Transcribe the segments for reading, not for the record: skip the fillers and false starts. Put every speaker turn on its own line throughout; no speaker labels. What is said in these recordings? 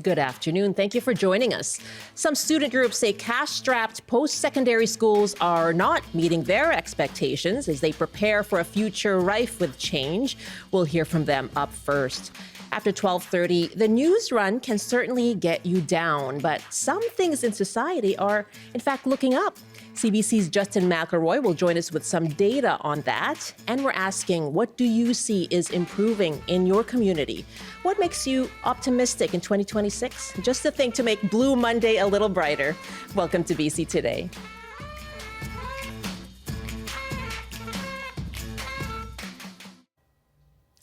Good afternoon. Thank you for joining us. Some student groups say cash-strapped post-secondary schools are not meeting their expectations as they prepare for a future rife with change. We'll hear from them up first. After 12:30, the news run can certainly get you down, but some things in society are, in fact, looking up. CBC's Justin McElroy will join us with some data on that. And we're asking, what do you see is improving in your community? What makes you optimistic in 2026? Just to think to make Blue Monday a little brighter. Welcome to BC Today.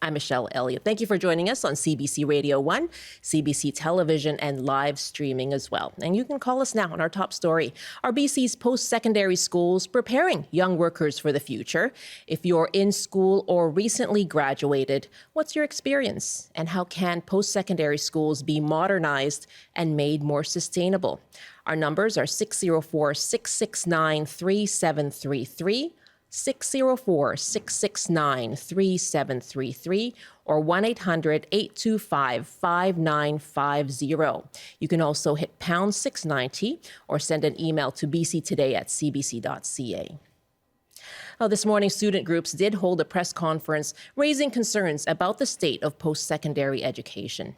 I'm Michelle Elliott. Thank you for joining us on CBC Radio 1, CBC Television, and live streaming as well. And you can call us now on our top story. Are BC's post-secondary schools preparing young workers for the future? If you're in school or recently graduated, what's your experience? And how can post-secondary schools be modernized and made more sustainable? Our numbers are 604-669-3733, 604-669-3733 or 1-800-825-5950. You can also hit pound 690 or send an email to bctoday@cbc.ca. Well, this morning, student groups did hold a press conference raising concerns about the state of post-secondary education.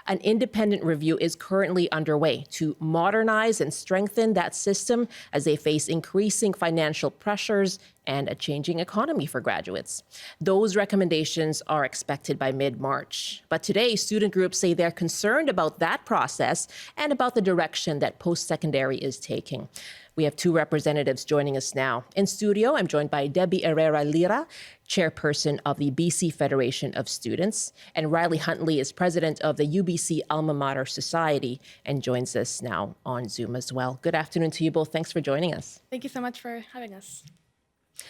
An independent review is currently underway to modernize and strengthen that system as they face increasing financial pressures and a changing economy for graduates. Those recommendations are expected by mid-March. But today, student groups say they're concerned about that process and about the direction that post-secondary is taking. We have two representatives joining us now. In studio, I'm joined by Debbie Herrera Lira, chairperson of the BC Federation of Students, and Riley Huntley is president of the UBC Alma Mater Society and joins us now on Zoom as well. Good afternoon to you both. Thanks for joining us.
Thank you so much for having us.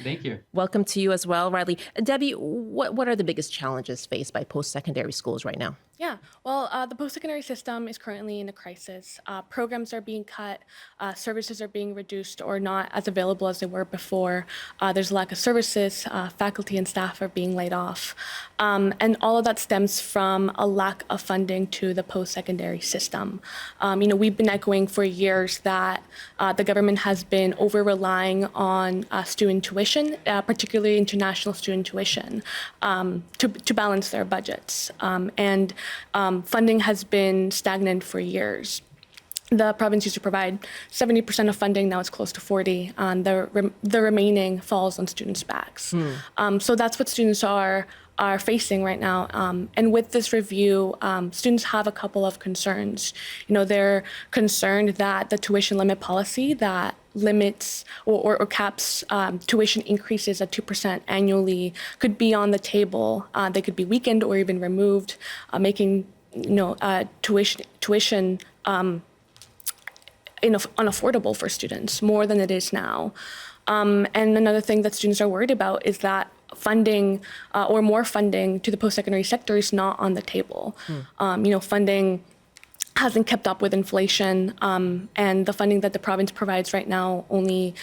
Thank you.
Welcome to you as well, Riley. Debbie, what are the biggest challenges faced by post-secondary schools right now?
Yeah, well, the post-secondary system is currently in a crisis. Programs are being cut, services are being reduced or not as available as they were before. There's a lack of services, faculty and staff are being laid off. And all of that stems from a lack of funding to the post-secondary system. We've been echoing for years that the government has been over-relying on student tuition, particularly international student tuition, to balance their budgets. And funding has been stagnant for years. The province used to provide 70% of funding, now it's close to 40%, and the remaining falls on students' backs. So that's what students are facing right now. And with this review, students have a couple of concerns. They're concerned that the tuition limit policy that limits or caps tuition increases at 2% annually could be on the table. They could be weakened or even removed, making tuition unaffordable for students more than it is now. And another thing that students are worried about is that funding or more funding to the post-secondary sector is not on the table. Funding hasn't kept up with inflation, and the funding that the province provides right now only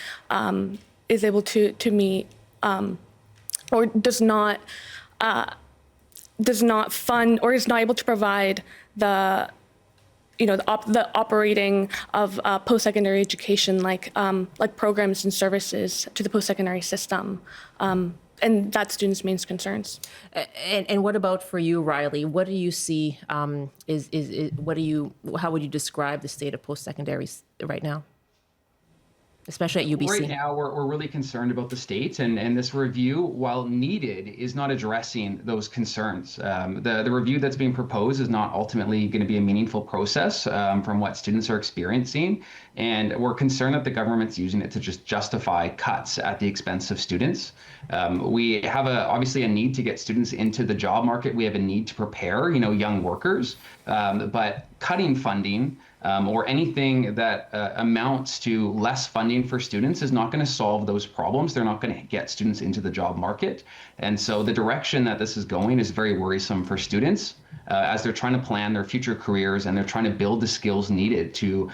is able to meet or does not fund or is not able to provide the operating of post-secondary education like programs and services to the post-secondary system. And that's students' main concerns.
And what about for you, Riley? What do you see? How would you describe the state of post-secondary right now, especially at UBC?
Right now, we're really concerned about the state, and this review, while needed, is not addressing those concerns. The review that's being proposed is not ultimately going to be a meaningful process from what students are experiencing, and we're concerned that the government's using it to just justify cuts at the expense of students. We have obviously a need to get students into the job market. We have a need to prepare, young workers, but cutting funding or anything that amounts to less funding for students is not going to solve those problems. They're not going to get students into the job market. And so the direction that this is going is very worrisome for students as they're trying to plan their future careers and they're trying to build the skills needed to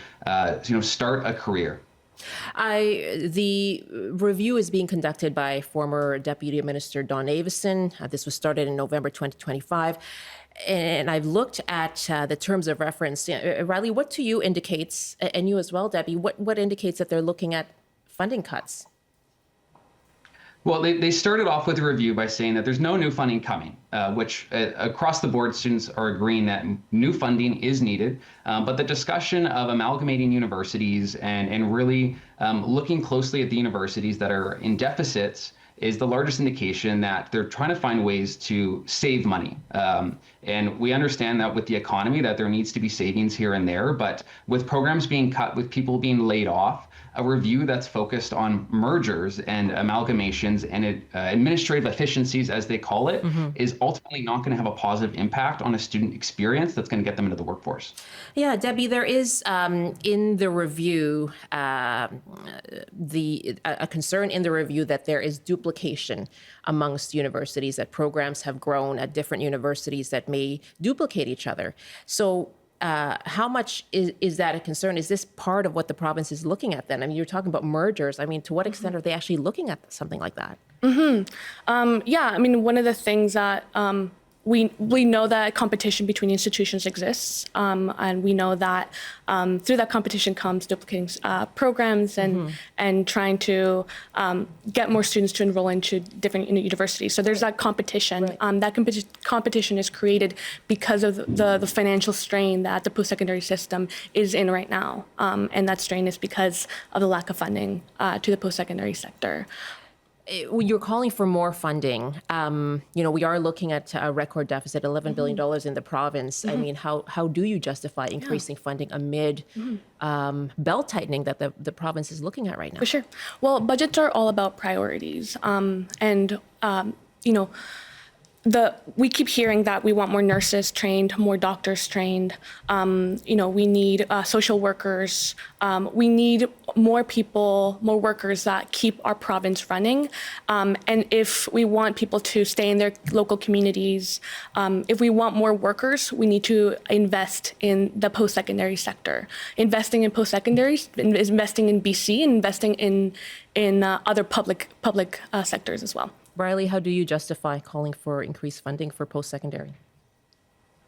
start a career.
The review is being conducted by former Deputy Minister Don Avison. This was started in November 2025. And I've looked at the terms of reference. Riley, what to you indicates, and you as well, Debbie, what indicates that they're looking at funding cuts?
Well, they started off with a review by saying that there's no new funding coming, which across the board students are agreeing that new funding is needed. But the discussion of amalgamating universities and really looking closely at the universities that are in deficits is the largest indication that they're trying to find ways to save money. And we understand that with the economy that there needs to be savings here and there, but with programs being cut, with people being laid off, a review that's focused on mergers and amalgamations and administrative efficiencies, as they call it, is ultimately not going to have a positive impact on a student experience that's going to get them into the workforce.
Yeah, Debbie, there is in the review a concern in the review that there is duplication amongst universities, that programs have grown at different universities that may duplicate each other. So how much is that a concern? Is this part of what the province is looking at then? I mean, you're talking about mergers. I mean, to what extent are they actually looking at something like that?
Yeah, I mean, one of the things that we know that competition between institutions exists, and we know that through that competition comes duplicating programs and trying to get more students to enroll into different universities. So there's that competition.
Right.
That competition is created because of the financial strain that the post-secondary system is in right now, and that strain is because of the lack of funding to the post-secondary sector.
You're calling for more funding. We are looking at a record deficit, $11 billion in the province. I mean, how do you justify increasing funding amid belt tightening that the province is looking at right now?
For sure. Well, budgets are all about priorities. We keep hearing that we want more nurses trained, more doctors trained. We need social workers. We need more people, more workers that keep our province running. And if we want people to stay in their local communities, if we want more workers, we need to invest in the post-secondary sector. Investing in post-secondary is investing in BC, and investing in other public sectors as well.
Riley, how do you justify calling for increased funding for post-secondary?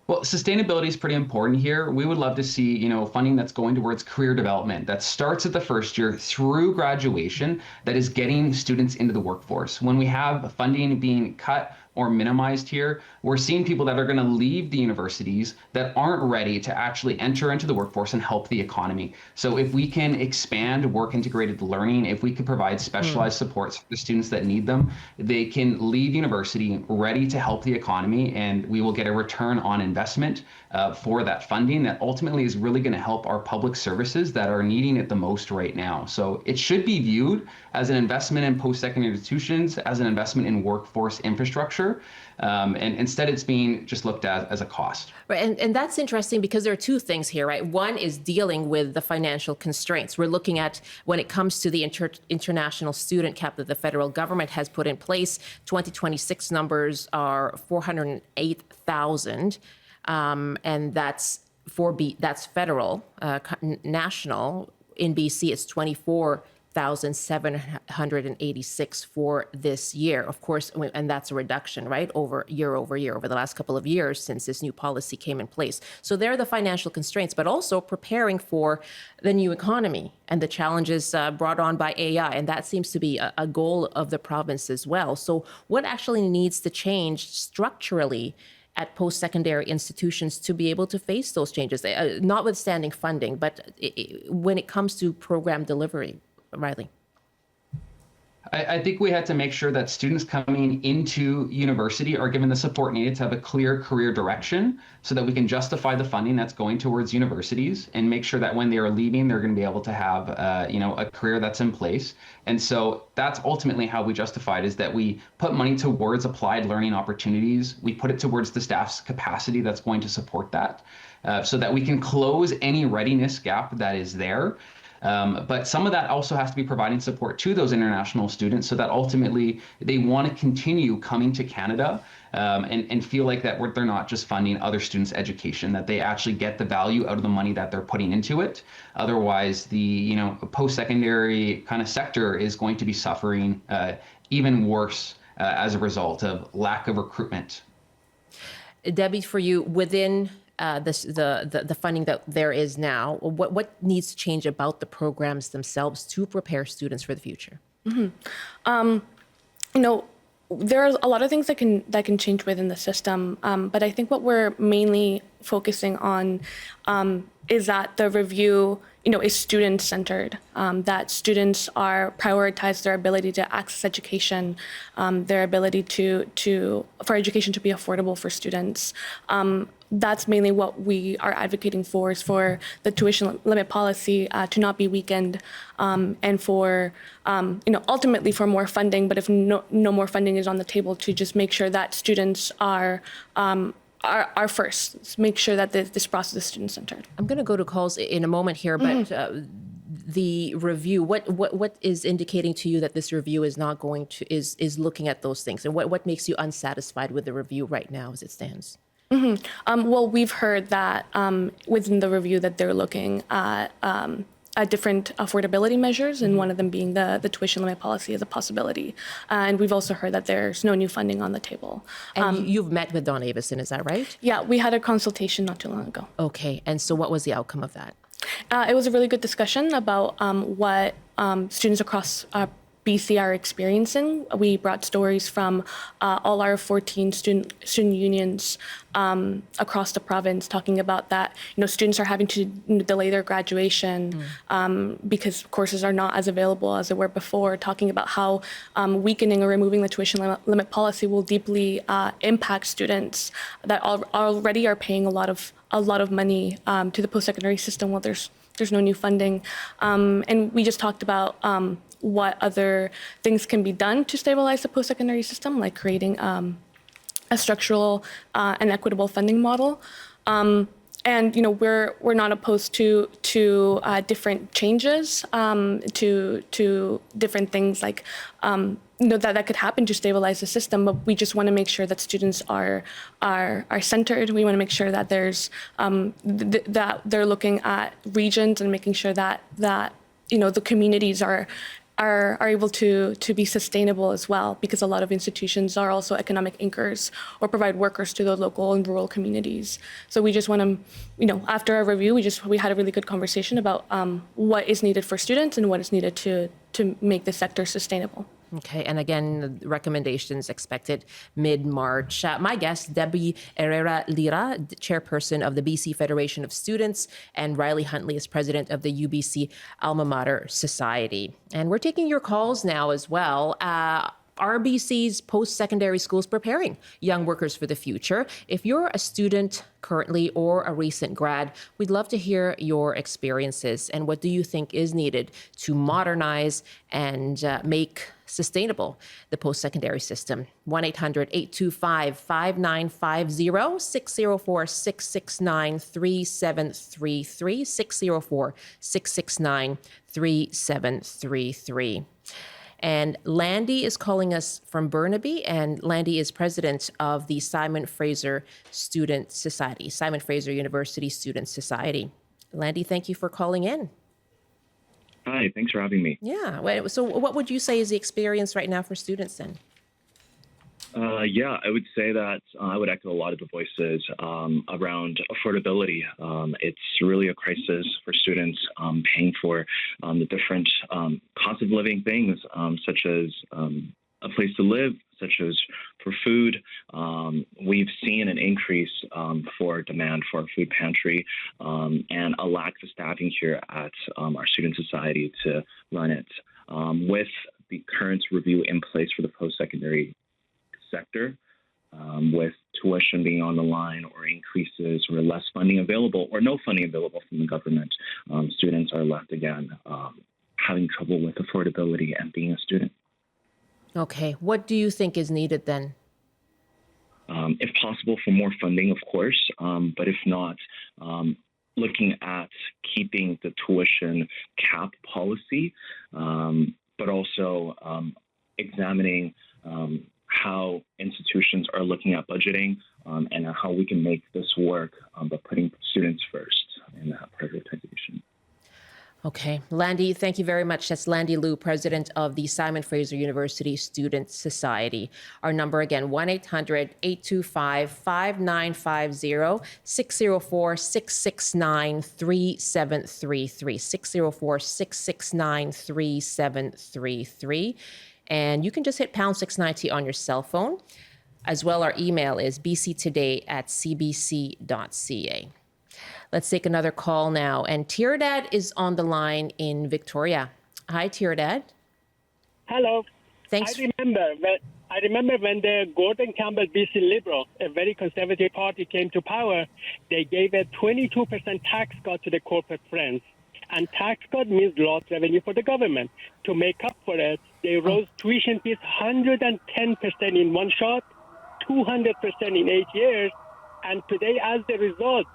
Well, sustainability is pretty important here. We would love to see, funding that's going towards career development that starts at the first year through graduation, that is getting students into the workforce. When we have funding being cut or minimized here, we're seeing people that are going to leave the universities that aren't ready to actually enter into the workforce and help the economy. So if we can expand work integrated learning, if we can provide specialized supports for the students that need them, they can leave university ready to help the economy, and we will get a return on investment for that funding that ultimately is really going to help our public services that are needing it the most right now. So it should be viewed as an investment in post-secondary institutions, as an investment in workforce infrastructure. And instead it's being just looked at as a cost.
Right, and that's interesting because there are two things here, right? One is dealing with the financial constraints. We're looking at when it comes to the international student cap that the federal government has put in place. 2026 numbers are 408,000, and that's federal. National in BC, it's 24,786 for this year. Of course, and that's a reduction, right, over year over the last couple of years since this new policy came in place. So there are the financial constraints, but also preparing for the new economy and the challenges brought on by AI. And that seems to be a goal of the province as well. So what actually needs to change structurally at post-secondary institutions to be able to face those changes, notwithstanding funding, but when it comes to program delivery? Riley?
I think we had to make sure that students coming into university are given the support needed to have a clear career direction so that we can justify the funding that's going towards universities and make sure that when they are leaving, they're going to be able to have a career that's in place. And so that's ultimately how we justified, is that we put money towards applied learning opportunities. We put it towards the staff's capacity that's going to support that so that we can close any readiness gap that is there. But some of that also has to be providing support to those international students so that ultimately they want to continue coming to Canada and feel like that they're not just funding other students' education, that they actually get the value out of the money that they're putting into it. Otherwise, the post-secondary kind of sector is going to be suffering even worse as a result of lack of recruitment.
Debbie, for you, within the funding that there is now, what needs to change about the programs themselves to prepare students for the future?
You know, there are a lot of things that can change within the system, but I think what we're mainly focusing on is that the review, is student-centered. That students are prioritized their ability to access education, their ability for education to be affordable for students. That's mainly what we are advocating for, is for the tuition limit policy to not be weakened, and for, ultimately for more funding. But if no more funding is on the table, to just make sure that students are first. Let's make sure that this process is student-centered.
I'm going to go to calls in a moment here, but the review, what is indicating to you that this review is not going to is looking at those things, and what makes you unsatisfied with the review right now as it stands?
Well, we've heard that within the review that they're looking at different affordability measures, and one of them being the tuition limit policy is a possibility. And we've also heard that there's no new funding on the table.
And you've met with Don Avison, is that right?
Yeah, we had a consultation not too long ago.
Okay, and so what was the outcome of that?
It was a really good discussion about what students across BC are experiencing. We brought stories from all our 14 student unions across the province, talking about that, students are having to delay their graduation because courses are not as available as they were before, talking about how weakening or removing the tuition limit policy will deeply impact students that already are paying a lot of money to the post-secondary system while there's no new funding. And we just talked about what other things can be done to stabilize the post-secondary system, like creating a structural and equitable funding model. And we're not opposed to different changes, to different things like that could happen to stabilize the system. But we just want to make sure that students are centered. We want to make sure that there's that they're looking at regions and making sure that the communities are able to be sustainable as well, because a lot of institutions are also economic anchors or provide workers to the local and rural communities. So we just want to, after our review, we had a really good conversation about what is needed for students and what is needed to make the sector sustainable.
Okay, and again, the recommendations expected mid-March. My guest, Debbie Herrera Lira, chairperson of the BC Federation of Students, and Riley Huntley is president of the UBC Alma Mater Society. And we're taking your calls now as well. Are BC's post-secondary schools preparing young workers for the future? If you're a student currently or a recent grad, we'd love to hear your experiences and what do you think is needed to modernize and make sustainable the post-secondary system. 1-800-825-5950, 604-669-3733, 604-669-3733. And Landy is calling us from Burnaby, and Landy is president of the Simon Fraser Student Society, Simon Fraser University Student Society. Landy, thank you for calling in.
Hi, thanks for having me.
Yeah, so what would you say is the experience right now for students then?
Yeah, I would say that I would echo a lot of the voices around affordability. It's really a crisis for students paying for the different cost of living things, such as a place to live, such as for food. We've seen an increase for demand for our food pantry and a lack of staffing here at our student society to run it. With the current review in place for the post-secondary sector, with tuition being on the line or increases or less funding available or no funding available from the government, students are left again having trouble with affordability and being a student.
Okay, what do you think is needed then?
If possible, for more funding, of course, but if not, looking at keeping the tuition cap policy, but also examining how institutions are looking at budgeting and how we can make this work, but putting students first in that prioritization.
Okay. Landy, thank you very much. That's Landy Liu, president of the Simon Fraser University Student Society. Our number again, 1-800-825-5950, 604-669-3733, 604-669-3733. And you can just hit pound 690 on your cell phone. As well, our email is bctoday@cbc.ca. Let's take another call now. And Tierdad is on the line in Victoria. Hi, Tierdad.
Hello.
Thanks.
I remember when the Gordon Campbell BC Liberal, a very conservative party, came to power, they gave a 22% tax cut to the corporate friends. And tax cut means lost revenue for the government. To make up for it, they rose tuition fees 110% in one shot, 200% in 8 years. And today, as the result,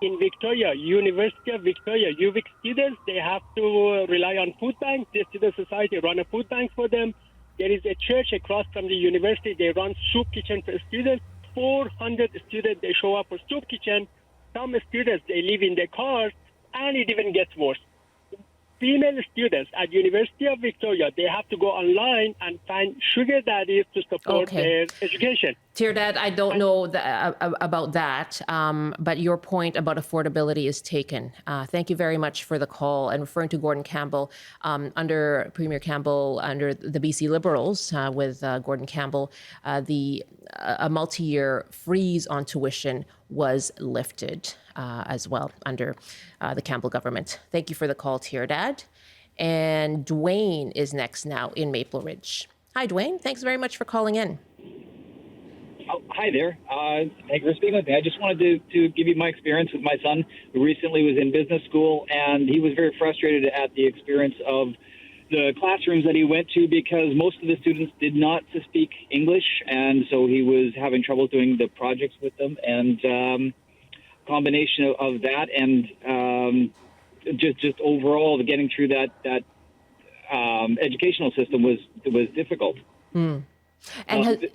in Victoria, University of Victoria, UVic students, they have to rely on food banks. The student society run a food bank for them. There is a church across from the university. They run soup kitchen for students. 400 students, they show up for soup kitchen. Some students, they live in their cars, and it even gets worse. Female students at University of Victoria, they have to go online and find sugar daddies to support their education.
Tierdad, I don't know about that, but your point about affordability is taken. Thank you very much for the call. And referring to Gordon Campbell, under Premier Campbell, under the BC Liberals with Gordon Campbell, a multi-year freeze on tuition was lifted as well under the Campbell government. Thank you for the call, Tierdad. And Dwayne is next now in Maple Ridge. Hi, Dwayne. Thanks very much for calling in.
Oh, hi there. Thank you for speaking with me. I just wanted to give you my experience with my son, who recently was in business school, and he was very frustrated at the experience of the classrooms that he went to because most of the students did not speak English, and so he was having trouble doing the projects with them. And combination of that and just overall getting through that educational system was difficult. And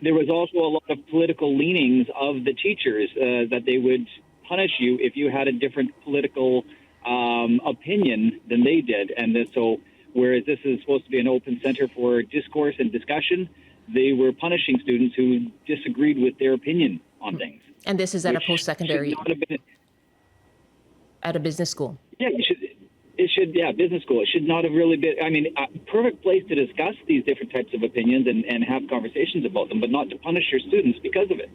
there was also a lot of political leanings of the teachers that they would punish you if you had a different political opinion than they did. And so whereas this is supposed to be an open center for discourse and discussion, they were punishing students who disagreed with their opinion on things.
And this is at a post-secondary, at a business school.
Yeah, business school. It should not have really been, perfect place to discuss these different types of opinions and have conversations about them, but not to punish your students because of it.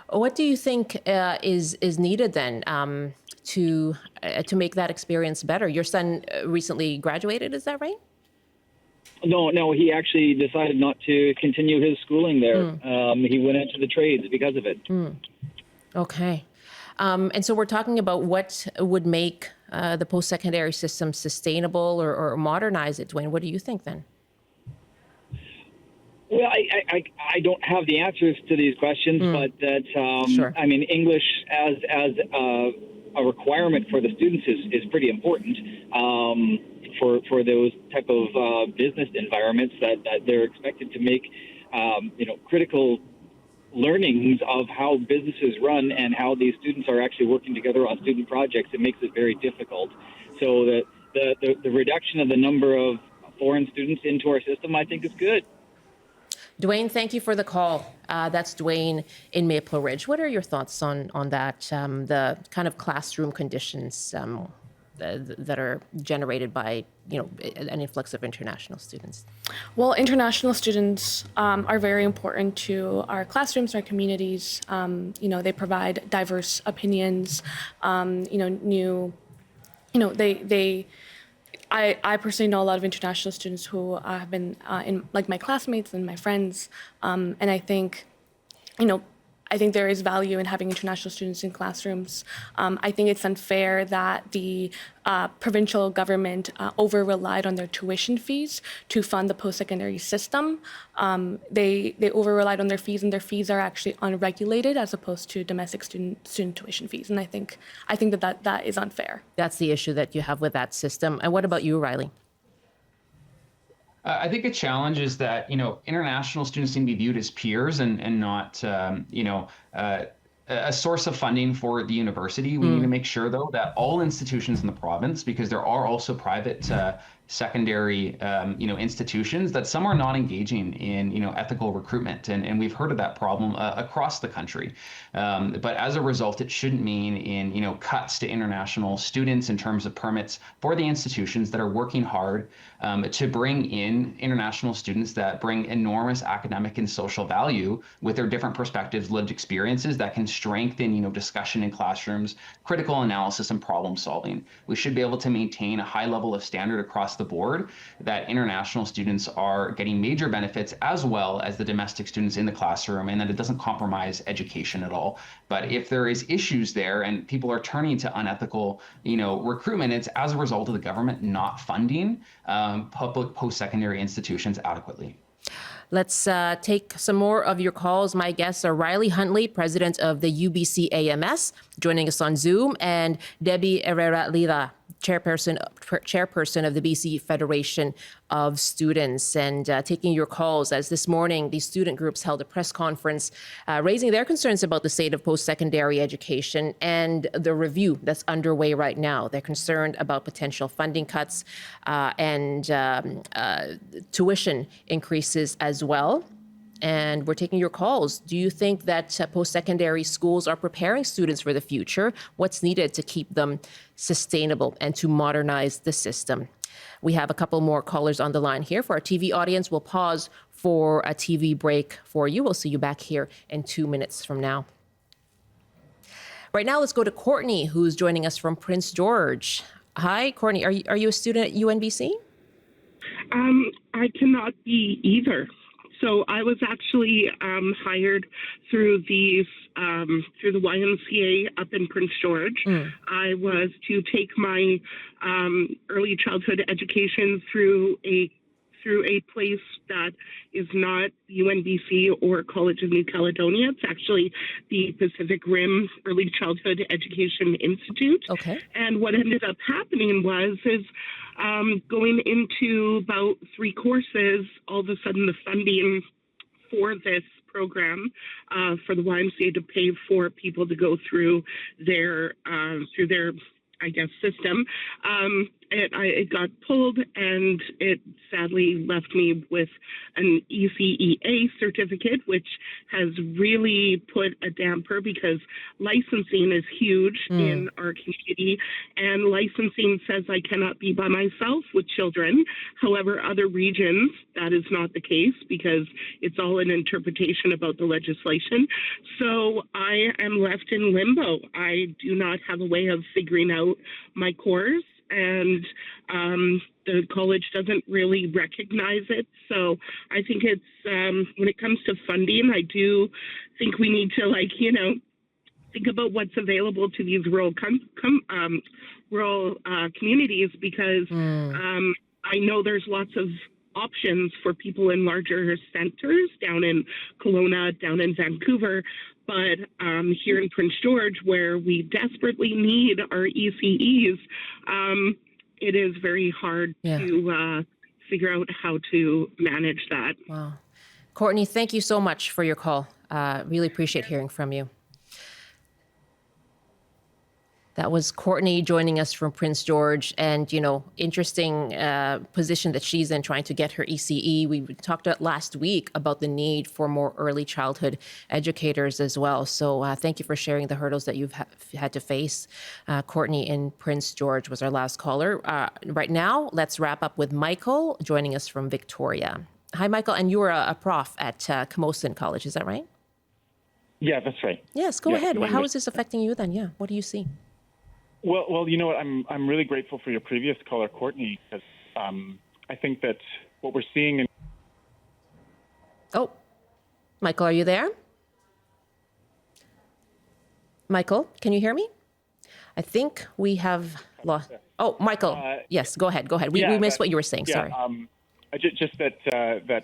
What do you think is needed then to make that experience better? Your son recently graduated, is that right?
No, he actually decided not to continue his schooling there. He went into the trades because of it.
Okay. And so we're talking about what would make the post-secondary system sustainable or modernize it. Dwayne, what do you think then?
Well, I don't have the answers to these questions, but that
Sure.
English as a requirement for the students is pretty important for those type of business environments that they're expected to make critical learnings of how businesses run and how these students are actually working together on student projects. It makes it very difficult. So the reduction of the number of foreign students into our system, I think, is good.
Dwayne, thank you for the call. That's Dwayne in Maple Ridge. What are your thoughts on that, the kind of classroom conditions that are generated by, an influx of international students?
Well, international students are very important to our classrooms, our communities. They provide diverse opinions, I personally know a lot of international students who have been in, like my classmates and my friends, and I think, I think there is value in having international students in classrooms. I think it's unfair that the provincial government over-relied on their tuition fees to fund the post-secondary system. They over-relied on their fees, and their fees are actually unregulated as opposed to domestic student tuition fees. And I think that is unfair.
That's the issue that you have with that system. And what about you, Riley?
I think a challenge is that, international students need to be viewed as peers and not, a source of funding for the university. We need to make sure, though, that all institutions in the province, because there are also private secondary, institutions, that some are not engaging in, ethical recruitment, and we've heard of that problem across the country. But as a result, it shouldn't mean in, cuts to international students in terms of permits for the institutions that are working hard to bring in international students that bring enormous academic and social value with their different perspectives, lived experiences that can strengthen, discussion in classrooms, critical analysis, and problem solving. We should be able to maintain a high level of standard across the board that international students are getting major benefits as well as the domestic students in the classroom, and that it doesn't compromise education at all. But if there is issues there and people are turning to unethical, recruitment, it's as a result of the government not funding public post-secondary institutions adequately.
Let's take some more of your calls. My guests are Riley Huntley, president of the UBC AMS, joining us on Zoom, and Debbie Herrera Lira, chairperson of the BC Federation of Students, and taking your calls, as this morning these student groups held a press conference raising their concerns about the state of post-secondary education and the review that's underway right now. They're concerned about potential funding cuts and tuition increases as well. And we're taking your calls. Do you think that post-secondary schools are preparing students for the future? What's needed to keep them sustainable and to modernize the system? We have a couple more callers on the line here. For our TV audience, we'll pause for a TV break for you. We'll see you back here in 2 minutes from now. Right now, let's go to Courtney, who's joining us from Prince George. Hi, Courtney. Are you a student at UNBC?
I cannot be either. So I was actually hired through the YMCA up in Prince George. I was to take my early childhood education through a place that is not UNBC or College of New Caledonia. It's actually the Pacific Rim Early Childhood Education Institute.
Okay.
And what ended up happening is going into about 3 courses, all of a sudden the funding for this program for the YMCA to pay for people to go through their system. It got pulled, and it sadly left me with an ECEA certificate, which has really put a damper because licensing is huge in our community, and licensing says I cannot be by myself with children. However, other regions, that is not the case because it's all an interpretation about the legislation. So I am left in limbo. I do not have a way of figuring out my course, and the college doesn't really recognize it. So I think it's, when it comes to funding, I do think we need to, think about what's available to these rural communities, because I know there's lots of options for people in larger centers down in Kelowna, down in Vancouver, but here in Prince George, where we desperately need our ECEs, it is very hard to figure out how to manage that.
Wow. Courtney, thank you so much for your call. Really appreciate hearing from you. That was Courtney joining us from Prince George, and, interesting position that she's in, trying to get her ECE. We talked last week about the need for more early childhood educators as well. So thank you for sharing the hurdles that you've had to face. Courtney in Prince George was our last caller. Right now, let's wrap up with Michael joining us from Victoria. Hi, Michael, and you are a prof at Camosun College, is that right?
Yeah, that's right.
Yes, go ahead. Well, how is this affecting you then? Yeah, what do you see?
Well, you know what? I'm really grateful for your previous caller, Courtney, because I think that what we're seeing
Oh, Michael, are you there? Michael, can you hear me? I think we have lost. Oh, Michael. Yes, go ahead. We missed what you were saying. Sorry.
Just that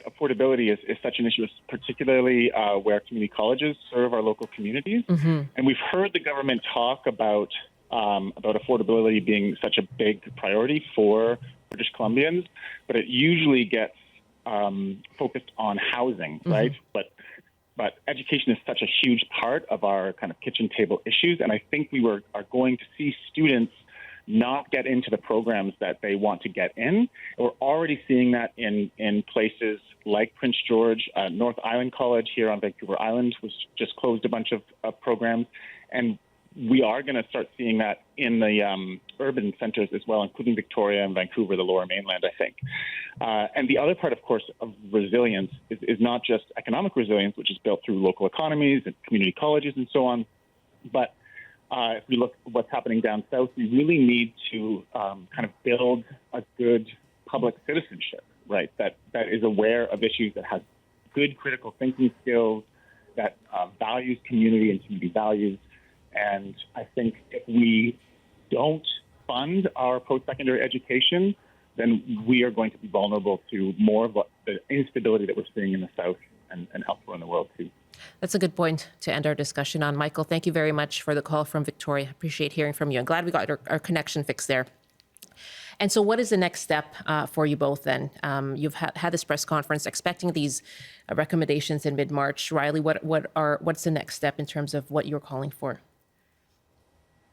affordability is such an issue, particularly where community colleges serve our local communities. Mm-hmm. And we've heard the government talk about affordability being such a big priority for British Columbians, but it usually gets focused on housing, right? But but education is such a huge part of our kind of kitchen table issues. And I think we are going to see students not get into the programs that they want to get in. We're already seeing that in places like Prince George. North Island College here on Vancouver Island was just closed a bunch of programs. And we are going to start seeing that in the urban centers as well, including Victoria and Vancouver, the Lower Mainland, I think. And the other part, of course, of resilience is not just economic resilience, which is built through local economies and community colleges and so on, but if we look at what's happening down south, we really need to kind of build a good public citizenship, right? That is aware of issues, that has good critical thinking skills, that values community and community values. And I think if we don't fund our post-secondary education, then we are going to be vulnerable to more of the instability that we're seeing in the South and elsewhere in the world too.
That's a good point to end our discussion on. Michael, thank you very much for the call from Victoria. Appreciate hearing from you. I'm glad we got our connection fixed there. And so what is the next step for you both then? You've had this press conference expecting these recommendations in mid-March. Riley, what's the next step in terms of what you're calling for?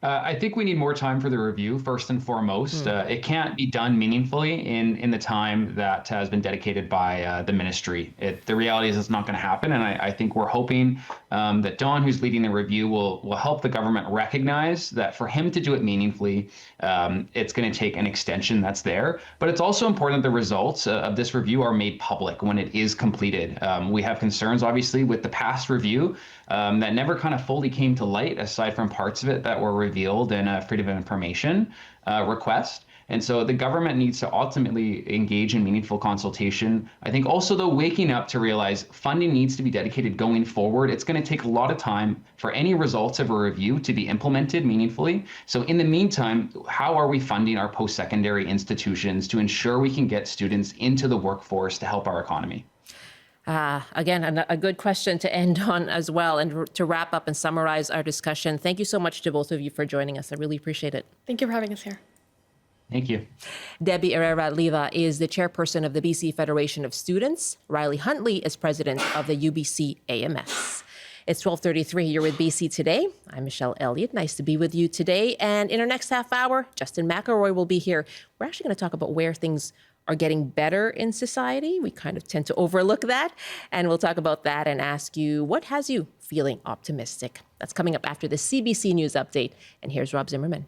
I think we need more time for the review, first and foremost. It can't be done meaningfully in the time that has been dedicated by the ministry. The reality is it's not going to happen, and I think we're hoping that Don, who's leading the review, will help the government recognize that for him to do it meaningfully, it's going to take an extension that's there. But it's also important that the results of this review are made public when it is completed. We have concerns, obviously, with the past review that never kind of fully came to light, aside from parts of it that were revealed in a Freedom of Information request. And so the government needs to ultimately engage in meaningful consultation. I think also, though, waking up to realize funding needs to be dedicated going forward. It's going to take a lot of time for any results of a review to be implemented meaningfully. So in the meantime, how are we funding our post-secondary institutions to ensure we can get students into the workforce to help our economy?
Again, a good question to end on as well, and to wrap up and summarize our discussion. Thank you so much to both of you for joining us. I really appreciate it.
Thank you for having us here.
Thank you.
Debbie Herrera Lira is the chairperson of the BC Federation of Students. Riley Huntley is president of the UBC AMS. It's 12:33. You're with BC Today. I'm Michelle Elliott. Nice to be with you today. And in our next half hour, Justin McElroy will be here. We're actually going to talk about where things are getting better in society. We kind of tend to overlook that. And we'll talk about that and ask you, what has you feeling optimistic? That's coming up after the CBC News Update. And here's Rob Zimmerman.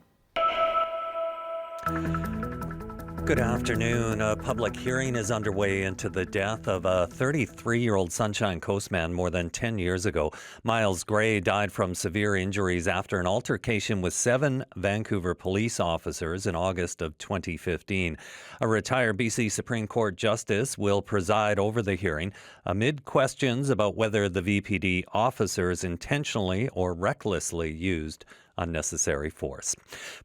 Good afternoon. A public hearing is underway into the death of a 33-year-old Sunshine Coast man more than 10 years ago. Miles Gray died from severe injuries after an altercation with 7 Vancouver police officers in August of 2015. A retired BC Supreme Court justice will preside over the hearing amid questions about whether the VPD officers intentionally or recklessly used unnecessary force.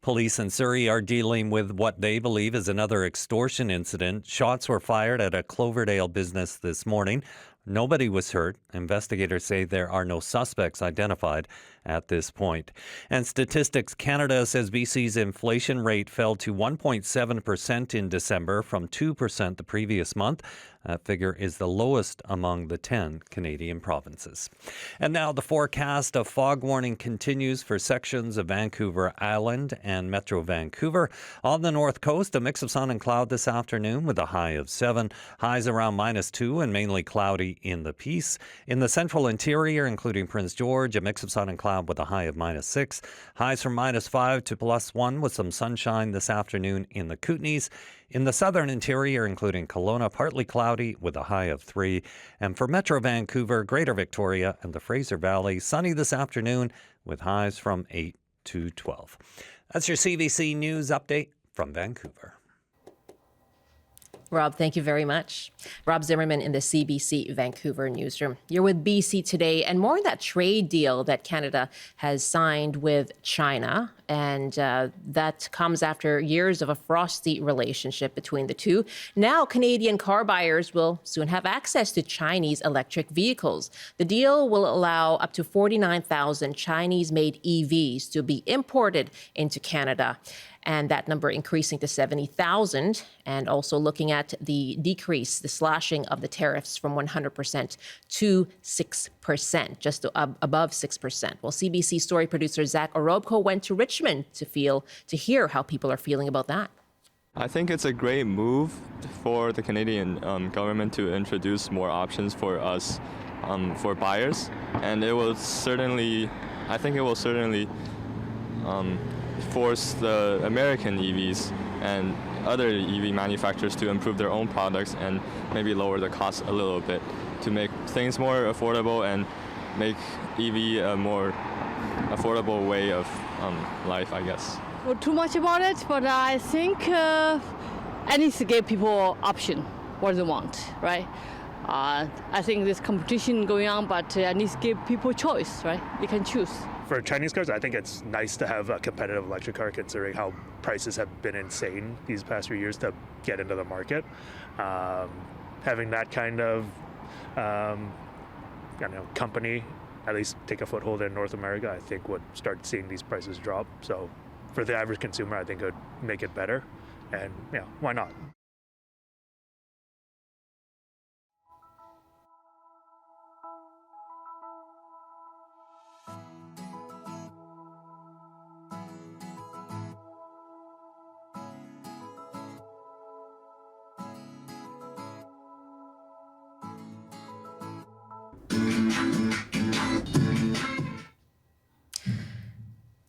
Police in Surrey are dealing with what they believe is another extortion incident. Shots were fired at a Cloverdale business this morning. Nobody was hurt. Investigators say there are no suspects identified at this point. And Statistics Canada says BC's inflation rate fell to 1.7% in December from 2% the previous month. That figure is the lowest among the 10 Canadian provinces. And now the forecast of fog warning continues for sections of Vancouver Island and Metro Vancouver. On the north coast, a mix of sun and cloud this afternoon with a high of 7. Highs around -2 and mainly cloudy in the Peace. In the central interior, including Prince George, a mix of sun and cloud with a high of -6. Highs from -5 to +1 with some sunshine this afternoon in the Kootenays. In the southern interior, including Kelowna, partly cloudy with a high of 3. And for Metro Vancouver, Greater Victoria, and the Fraser Valley, sunny this afternoon with highs from 8 to 12. That's your CBC News Update from Vancouver.
Rob, thank you very much. Rob Zimmerman in the CBC Vancouver newsroom. You're with BC Today, and more on that trade deal that Canada has signed with China. And that comes after years of a frosty relationship between the two. Now, Canadian car buyers will soon have access to Chinese electric vehicles. The deal will allow up to 49,000 Chinese-made EVs to be imported into Canada, and that number increasing to 70,000, and also looking at the decrease, the slashing of the tariffs from 100% to 6%. 6%, just above 6%. Well, CBC story producer Zach Orobko went to Richmond to hear how people are feeling about that.
I think it's a great move for the Canadian government to introduce more options for us, for buyers, and it will certainly force the American EVs and other EV manufacturers to improve their own products and maybe lower the cost a little bit to make things more affordable and make EV a more affordable way of life, I guess.
Well, too much about it, but I think I need to give people option what they want, right? I think there's competition going on, but I need to give people choice, right? They can choose.
For Chinese cars, I think it's nice to have a competitive electric car considering how prices have been insane these past few years to get into the market. Having that kind of company at least take a foothold in North America, I think would start seeing these prices drop. So for the average consumer, I think it would make it better. And why not?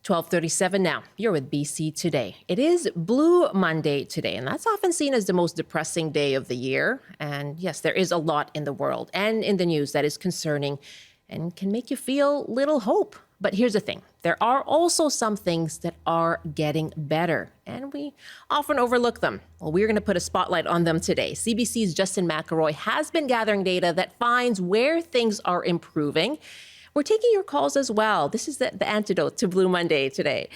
$12:37 now. You're with BC Today. It is Blue Monday today, and that's often seen as the most depressing day of the year. And yes, there is a lot in the world and in the news that is concerning and can make you feel little hope. But here's the thing. There are also some things that are getting better, and we often overlook them. Well, we're going to put a spotlight on them today. CBC's Justin McElroy has been gathering data that finds where things are improving. We're taking your calls as well. This is the antidote to Blue Monday today.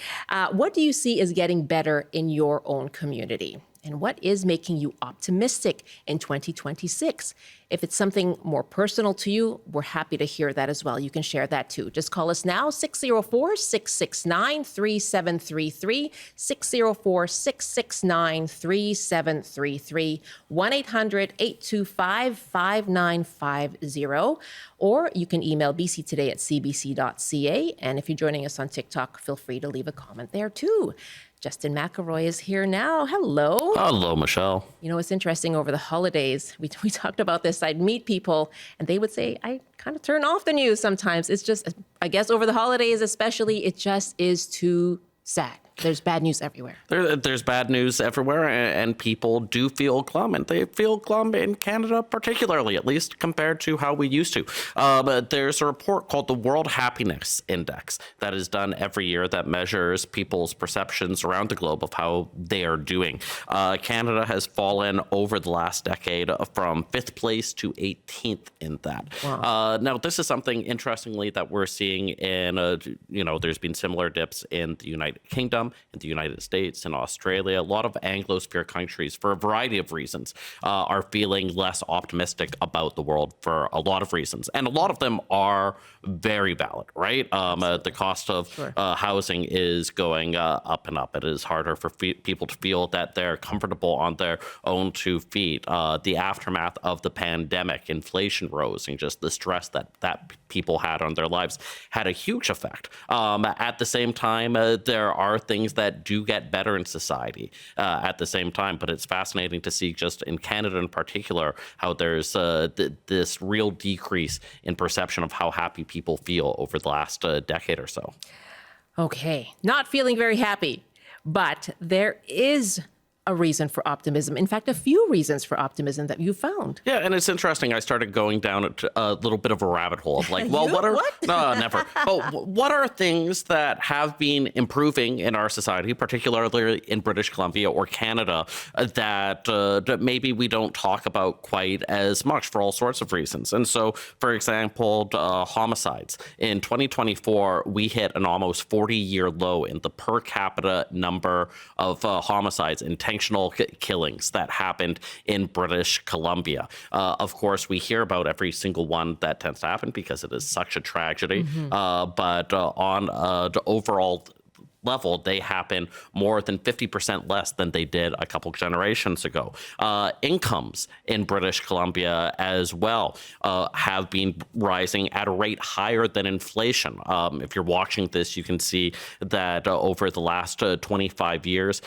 What do you see is getting better in your own community? And what is making you optimistic in 2026? If it's something more personal to you, we're happy to hear that as well. You can share that too. Just call us now, 604-669-3733, 604-669-3733, 1-800-825-5950, or you can email bctoday@cbc.ca. And if you're joining us on TikTok, feel free to leave a comment there too. Justin McElroy is here now. Hello.
Hello, Michelle.
You know, it's interesting over the holidays. We talked about this. I'd meet people and they would say, I kind of turn off the news sometimes. It's just, I guess over the holidays especially, it just is too sad. There's bad news everywhere.
There's bad news everywhere, and people do feel glum, and they feel glum in Canada particularly, at least compared to how we used to. But there's a report called the World Happiness Index that is done every year that measures people's perceptions around the globe of how they are doing. Canada has fallen over the last decade from 5th place to 18th in that. Wow. Now, this is something, interestingly, that we're seeing in, there's been similar dips in the United Kingdom, in the United States, and Australia. A lot of Anglosphere countries, for a variety of reasons, are feeling less optimistic about the world for a lot of reasons. And a lot of them are very valid, right? The cost of housing is going up and up. It is harder for people to feel that they're comfortable on their own 2 feet. The aftermath of the pandemic, inflation rose, and just the stress that people had on their lives had a huge effect. At the same time, there are things that do get better in society at the same time, but it's fascinating to see just in Canada in particular how there's this real decrease in perception of how happy people feel over the last decade or so.
Okay, not feeling very happy, but there is a reason for optimism. In fact, a few reasons for optimism that you found.
Yeah, and it's interesting. I started going down a little bit of a rabbit hole of like, well, what are... No, never. But what are things that have been improving in our society, particularly in British Columbia or Canada, that maybe we don't talk about quite as much for all sorts of reasons? And so, for example, homicides. In 2024, we hit an almost 40-year low in the per capita number of homicides, intentional killings that happened in British Columbia. Of course, we hear about every single one that tends to happen because it is such a tragedy. But on the overall level, they happen more than 50% less than they did a couple generations ago. Incomes in British Columbia as well have been rising at a rate higher than inflation. If you're watching this, you can see that over the last 25 years,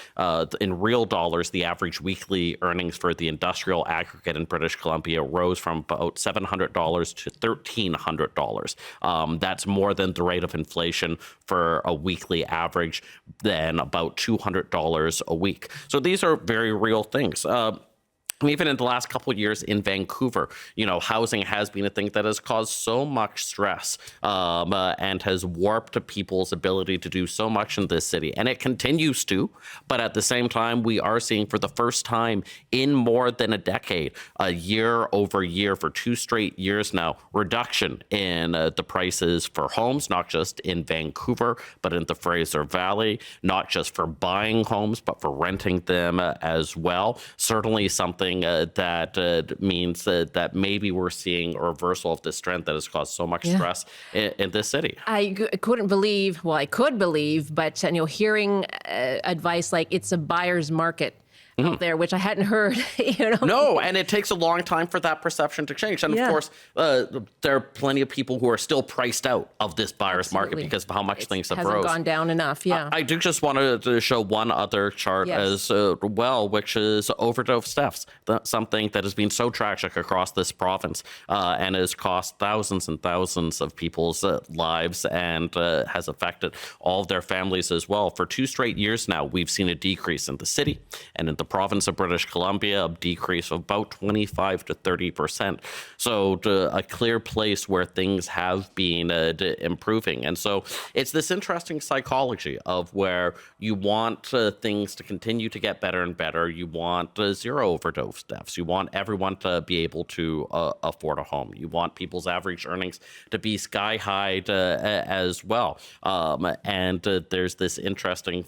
in real dollars, the average weekly earnings for the industrial aggregate in British Columbia rose from about $700 to $1,300. That's more than the rate of inflation for a weekly average, than about $200 a week. So these are very real things. Even in the last couple of years in Vancouver, housing has been a thing that has caused so much stress and has warped people's ability to do so much in this city. And it continues to. But at the same time, we are seeing for the first time in more than a decade, a year over year for 2 straight years now, reduction in the prices for homes, not just in Vancouver, but in the Fraser Valley, not just for buying homes, but for renting them as well. Certainly something that means that maybe we're seeing a reversal of this trend that has caused so much stress in this city. I could believe, but hearing advice like it's a buyer's market out there, which I hadn't heard. No, and it takes a long time for that perception to change. And of course, there are plenty of people who are still priced out of this buyer's market because of how much things have rose. Hasn't gone down enough, I do just want to show one other chart as well, which is overdose deaths. That's something that has been so tragic across this province and has cost thousands and thousands of people's lives and has affected all of their families as well. For 2 straight years now, we've seen a decrease in the city and in the province of British Columbia, a decrease of about 25 to 30%. So a clear place where things have been improving. And so it's this interesting psychology of where you want things to continue to get better and better. You want 0 overdose deaths. You want everyone to be able to afford a home. You want people's average earnings to be sky high as well. And there's this interesting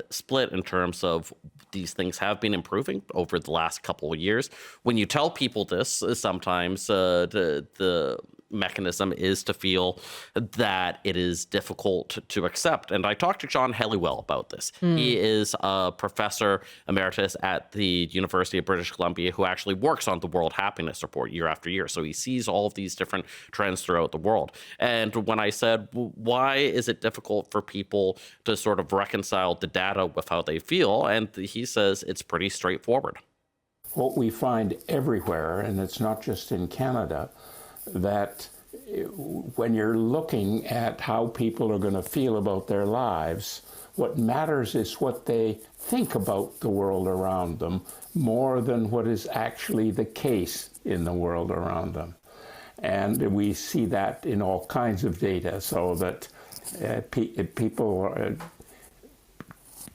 split in terms of these things have been improving over the last couple of years. When you tell people this, sometimes the mechanism is to feel that it is difficult to accept. And I talked to John Helliwell about this. He is a professor emeritus at the University of British Columbia who actually works on the World Happiness Report year after year. So he sees all of these different trends throughout the world. And when I said, why is it difficult for people to sort of reconcile the data with how they feel? And he says it's pretty straightforward.
What we find everywhere, and it's not just in Canada, that when you're looking at how people are going to feel about their lives, what matters is what they think about the world around them more than what is actually the case in the world around them. And we see that in all kinds of data, so that people,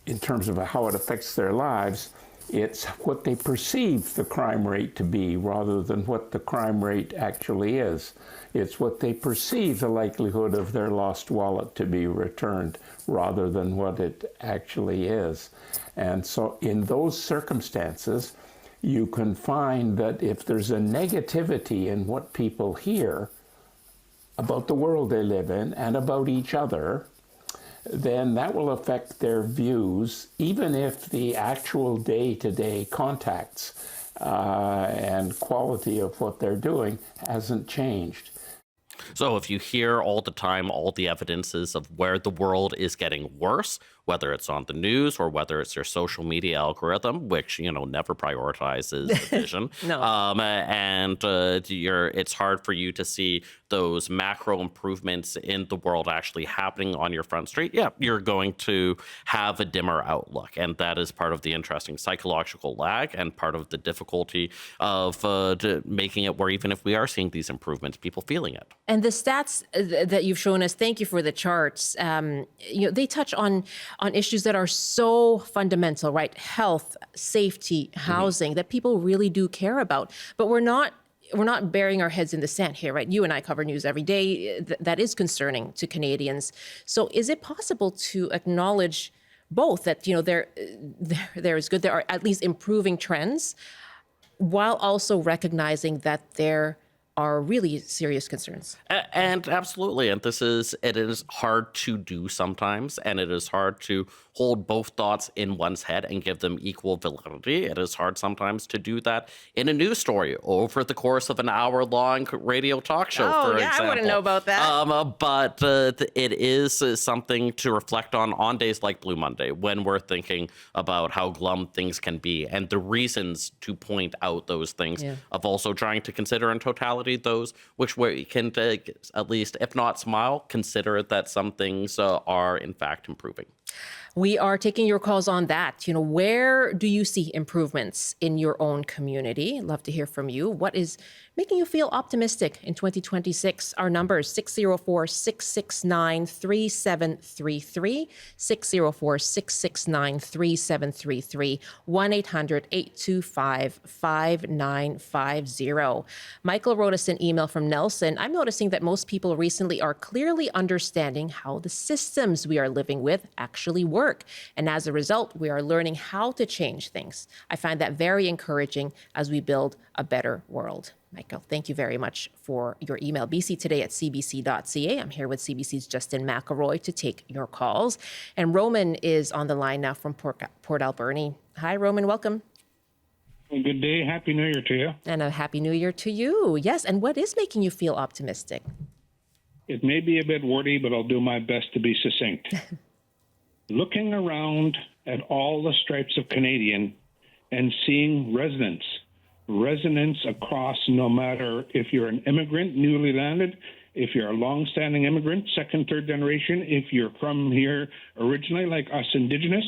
in terms of how it affects their lives, it's what they perceive the crime rate to be rather than what the crime rate actually is. It's what they perceive the likelihood of their lost wallet to be returned rather than what it actually is. And so in those circumstances, you can find that if there's a negativity in what people hear about the world they live in and about each other, then that will affect their views, even if the actual day-to-day contacts and quality of what they're doing hasn't changed.
So if you hear all the time all the evidences of where the world is getting worse, whether it's on the news or whether it's your social media algorithm, which, never prioritizes the vision. It's hard for you to see those macro improvements in the world actually happening on your front street. Yeah, you're going to have a dimmer outlook. And that is part of the interesting psychological lag and part of the difficulty of making it where even if we are seeing these improvements, people feeling it.
And the stats that you've shown us, thank you for the charts, they touch on issues that are so fundamental, right? Health, safety, housing, that people really do care about. But we're not burying our heads in the sand here, right? You and I cover news every day. That is concerning to Canadians. So is it possible to acknowledge both that, there is good, there are at least improving trends, while also recognizing that there are really serious concerns.
And absolutely, and it is hard to do sometimes, and it is hard to hold both thoughts in one's head and give them equal validity. It is hard sometimes to do that in a news story over the course of an hour-long radio talk show, for example.
I wouldn't know about that.
But it is something to reflect on days like Blue Monday, when we're thinking about how glum things can be and the reasons to point out those things, of also trying to consider in totality those which we can at least, if not smile, consider that some things are in fact improving.
We are taking your calls on that. Where do you see improvements in your own community? Love to hear from you. What is making you feel optimistic in 2026? Our number is 604-669-3733, 604-669-3733, 1-800-825-5950. Michael wrote us an email from Nelson. I'm noticing that most people recently are clearly understanding how the systems we are living with actually work. And as a result, we are learning how to change things. I find that very encouraging as we build a better world. Michael, thank you very much for your email. BC Today at cbc.ca. I'm here with CBC's Justin McElroy to take your calls. And Roman is on the line now from Port Alberni. Hi, Roman. Welcome.
Good day. Happy New Year to you.
And a Happy New Year to you. Yes. And what is making you feel optimistic?
It may be a bit wordy, but I'll do my best to be succinct. Looking around at all the stripes of Canadian and seeing resonance across, no matter if you're an immigrant, newly landed, if you're a long-standing immigrant, second, third generation, if you're from here originally, like us Indigenous,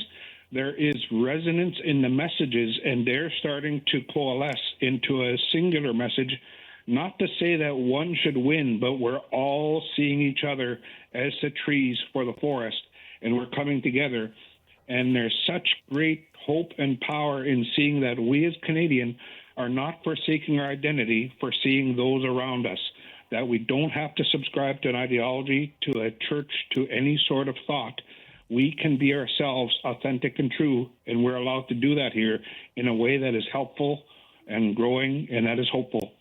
there is resonance in the messages, and they're starting to coalesce into a singular message. Not to say that one should win, but we're all seeing each other as the trees for the forest, and we're coming together. And there's such great hope and power in seeing that we as Canadian are not forsaking our identity for seeing those around us, that we don't have to subscribe to an ideology, to a church, to any sort of thought. We can be ourselves, authentic and true, and we're allowed to do that here in a way that is helpful and growing, and that is hopeful.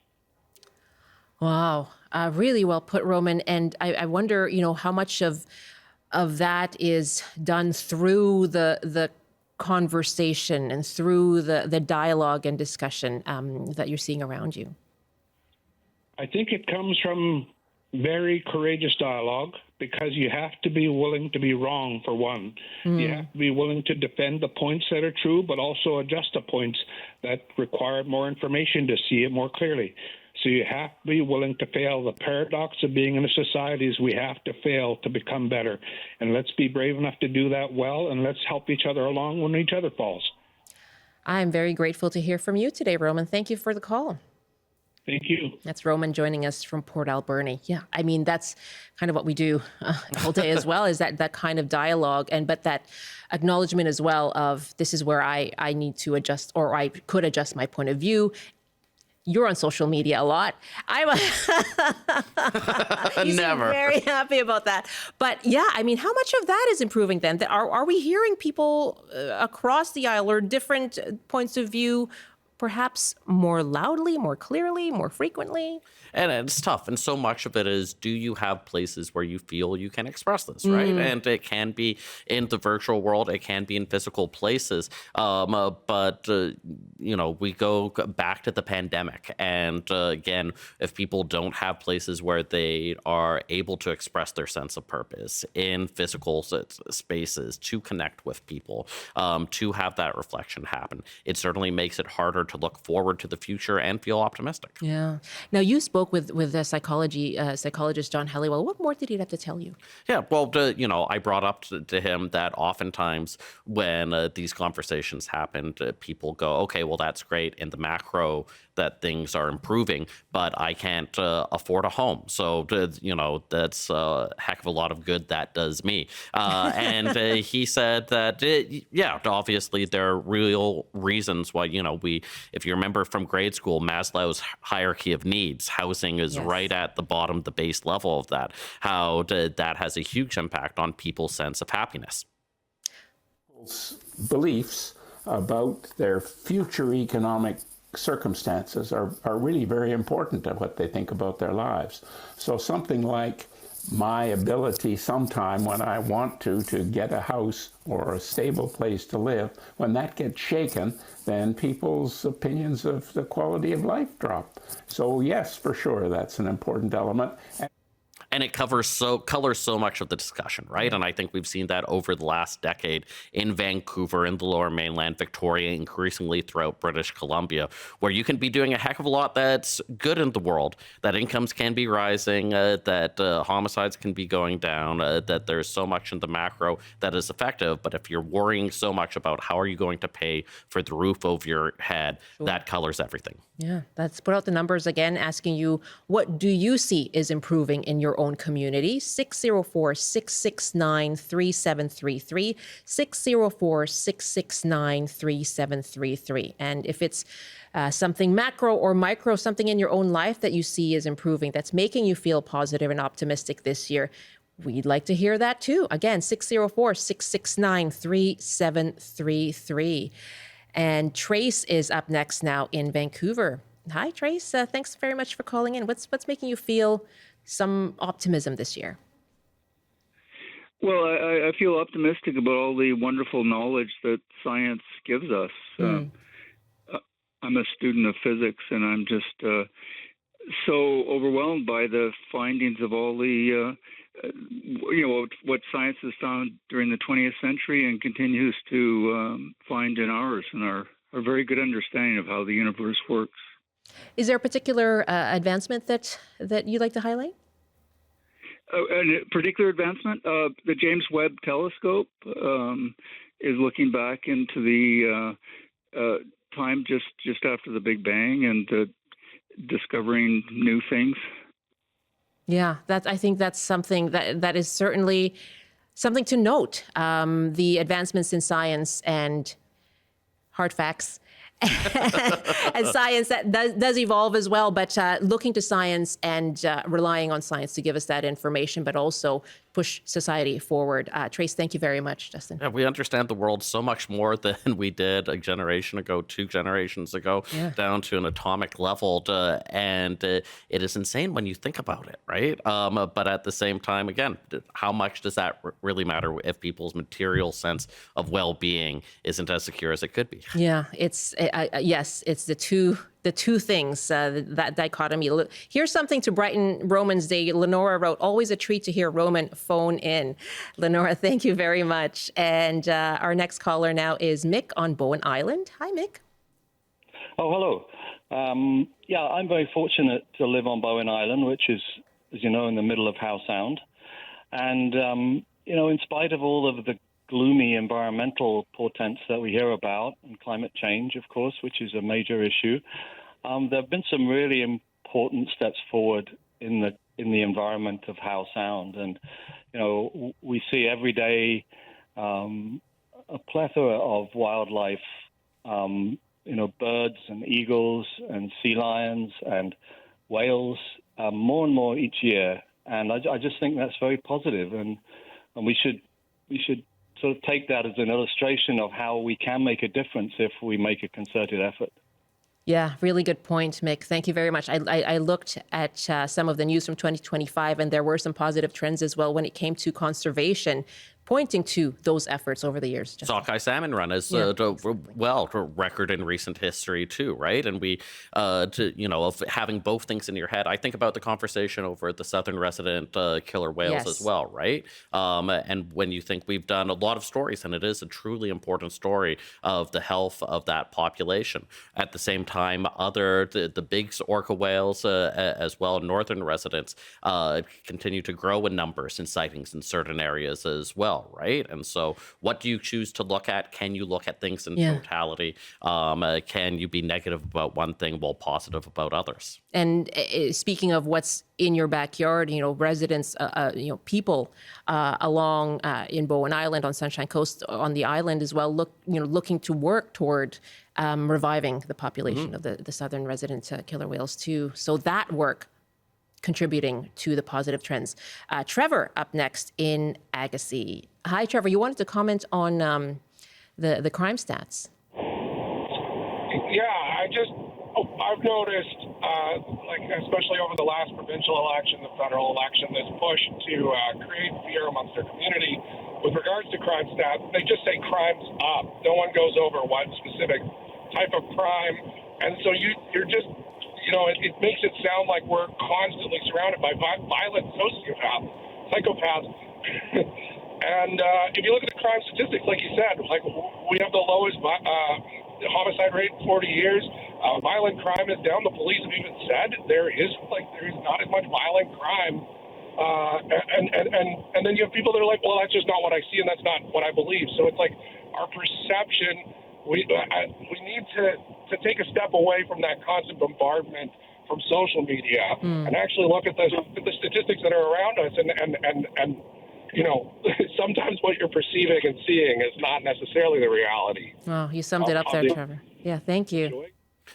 Wow. Really well put, Roman. And I wonder, how much of that is done through the conversation and through the dialogue and discussion that you're seeing around you?
I think it comes from very courageous dialogue, because you have to be willing to be wrong, for one. You have to be willing to defend the points that are true, but also adjust the points that require more information to see it more clearly. So you have to be willing to fail. The paradox of being in a society is we have to fail to become better. And let's be brave enough to do that well, and let's help each other along when each other falls.
I'm very grateful to hear from you today, Roman. Thank you for the call.
Thank you.
That's Roman joining us from Port Alberni. Yeah, I mean, that's kind of what we do all day as well, is that kind of dialogue, but that acknowledgement as well of this is where I need to adjust, or I could adjust my point of view. You're on social media a lot. You seem very happy about that. But yeah, I mean, how much of that is improving then? Are we hearing people across the aisle or different points of view, perhaps more loudly, more clearly, more frequently?
And it's tough. And so much of it is, do you have places where you feel you can express this, right? And it can be in the virtual world. It can be in physical places. But we go back to the pandemic. And again, if people don't have places where they are able to express their sense of purpose in physical spaces, to connect with people, to have that reflection happen, it certainly makes it harder to look forward to the future and feel optimistic.
Yeah. Now, you spoke with the psychologist John Helliwell. What more did he have to tell you?
Yeah, well, I brought up to him that oftentimes when these conversations happen, people go, okay, well, that's great in the macro that things are improving, but I can't afford a home. So, that's a heck of a lot of good that does me. And he said that, obviously there are real reasons why, if you remember from grade school, Maslow's hierarchy of needs, housing is right at the bottom, the base level of that, how that has a huge impact on people's sense of happiness.
Beliefs about their future economic circumstances are really very important to what they think about their lives. So something like my ability sometime when I want to get a house or a stable place to live, when that gets shaken, then people's opinions of the quality of life drop. So yes, for sure, that's an important element.
And it colors so much of the discussion, right? And I think we've seen that over the last decade in Vancouver, in the Lower Mainland, Victoria, increasingly throughout British Columbia, where you can be doing a heck of a lot that's good in the world, that incomes can be rising, that homicides can be going down, that there's so much in the macro that is effective. But if you're worrying so much about how are you going to pay for the roof over your head, that colors everything.
Yeah, let's put out the numbers again, asking you, what do you see is improving in your own community? 604-669-3733, 604-669-3733. And if it's something macro or micro, something in your own life that you see is improving, that's making you feel positive and optimistic this year, we'd like to hear that too. Again, 604-669-3733. And Trace is up next now in Vancouver. Hi, Trace. Thanks very much for calling in. What's making you feel some optimism this year?
Well, I feel optimistic about all the wonderful knowledge that science gives us. I'm a student of physics, and I'm just so overwhelmed by the findings of all the what science has found during the 20th century and continues to find in ours, and our very good understanding of how the universe works.
Is there a particular advancement that you'd like to highlight?
A particular advancement? The James Webb Telescope is looking back into the time just after the Big Bang and discovering new things.
Yeah, I think that's something that is certainly something to note. The advancements in science and hard facts and science that does evolve as well, but looking to science and relying on science to give us that information, but also push society forward. Trace, thank you very much, Justin.
Yeah, we understand the world so much more than we did a generation ago, 2 generations ago, down to an atomic level. And it is insane when you think about it, right? But at the same time, again, how much does that really matter if people's material sense of well-being isn't as secure as it could be?
Yeah, it's the two things, that dichotomy. Here's something to brighten Roman's day. Lenora wrote, always a treat to hear Roman phone in. Lenora, thank you very much. And our next caller now is Mick on Bowen Island. Hi, Mick.
Oh, hello. I'm very fortunate to live on Bowen Island, which is, as you know, in the middle of Howe Sound. And, in spite of all of the gloomy environmental portents that we hear about, and climate change, of course, which is a major issue, there have been some really important steps forward in the environment of Howe Sound. And, we see every day a plethora of wildlife, birds and eagles and sea lions and whales, more and more each year. And I just think that's very positive, and we should sort of take that as an illustration of how we can make a difference if we make a concerted effort.
Yeah, really good point, Mick. Thank you very much. I looked at some of the news from 2025, and there were some positive trends as well when it came to conservation, pointing to those efforts over the years.
Sockeye salmon run is record in recent history too, right? And we, of having both things in your head, I think about the conversation over at the southern resident killer whales as well, right? And when you think we've done a lot of stories, and it is a truly important story of the health of that population. At the same time, the big orca whales as well, northern residents continue to grow in numbers and sightings in certain areas as well. Right? And so what do you choose to look at? Can you look at things in totality? Can you be negative about one thing while positive about others?
And speaking of what's in your backyard, residents, people along in Bowen Island, on Sunshine Coast, on the island as well, looking to work toward reviving the population of the southern resident killer whales too. So that work contributing to the positive trends. Trevor up next in Agassiz. Hi, Trevor. You wanted to comment on the crime stats.
Yeah, I've noticed, like especially over the last provincial election, the federal election, this push to create fear amongst their community with regards to crime stats. They just say crime's up. No one goes over what specific type of crime, and so you're just, it makes it sound like we're constantly surrounded by violent psychopaths. And if you look at the crime statistics, like you said, like we have the lowest homicide rate in 40 years. Violent crime is down. The police have even said there is not as much violent crime. And then you have people that are like, well, that's just not what I see, and that's not what I believe. So it's like our perception. We need to take a step away from that constant bombardment from social media and actually look at the statistics that are around us and sometimes what you're perceiving and seeing is not necessarily the reality.
Oh, you summed it up there, Trevor. Yeah, thank you.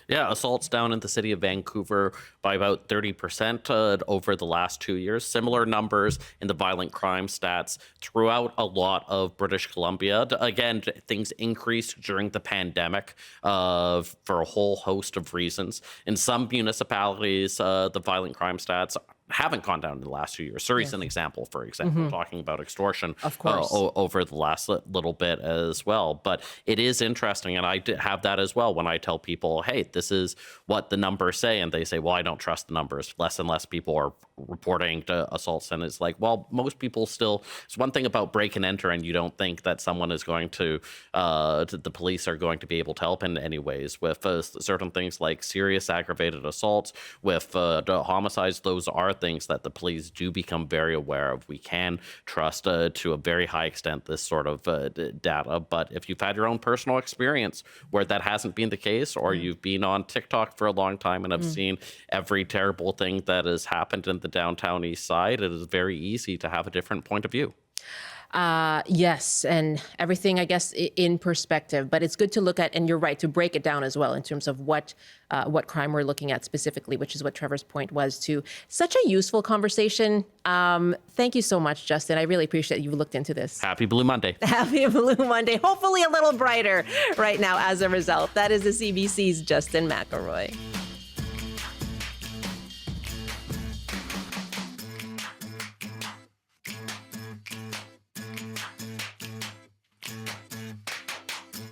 Yeah, assaults down in the city of Vancouver by about 30% over the last 2 years. Similar numbers in the violent crime stats throughout a lot of British Columbia. Again, things increased during the pandemic for a whole host of reasons. In some municipalities, the violent crime stats haven't gone down in the last 2 years. Surrey's an example, for example, talking about extortion over the last little bit as well. But it is interesting, and I have that as well when I tell people, hey, this is what the numbers say, and they say, well, I don't trust the numbers. Less and less people are reporting to assaults, and it's like, well, most people still, it's one thing about break and enter, and you don't think that someone is going to the police are going to be able to help in any ways with certain things like serious aggravated assaults, with homicides. Those are things that the police do become very aware of. We can trust to a very high extent this sort of data. But if you've had your own personal experience where that hasn't been the case, or you've been on TikTok for a long time and have seen every terrible thing that has happened in the downtown east side, it is very easy to have a different point of view.
Yes, and everything, I guess, in perspective. But it's good to look at, and you're right, to break it down as well in terms of what crime we're looking at specifically, which is what Trevor's point was too. Such a useful conversation. Thank you so much, Justin. I really appreciate you looked into this.
Happy Blue Monday.
Happy Blue Monday. Hopefully a little brighter right now as a result. That is the CBC's Justin McElroy.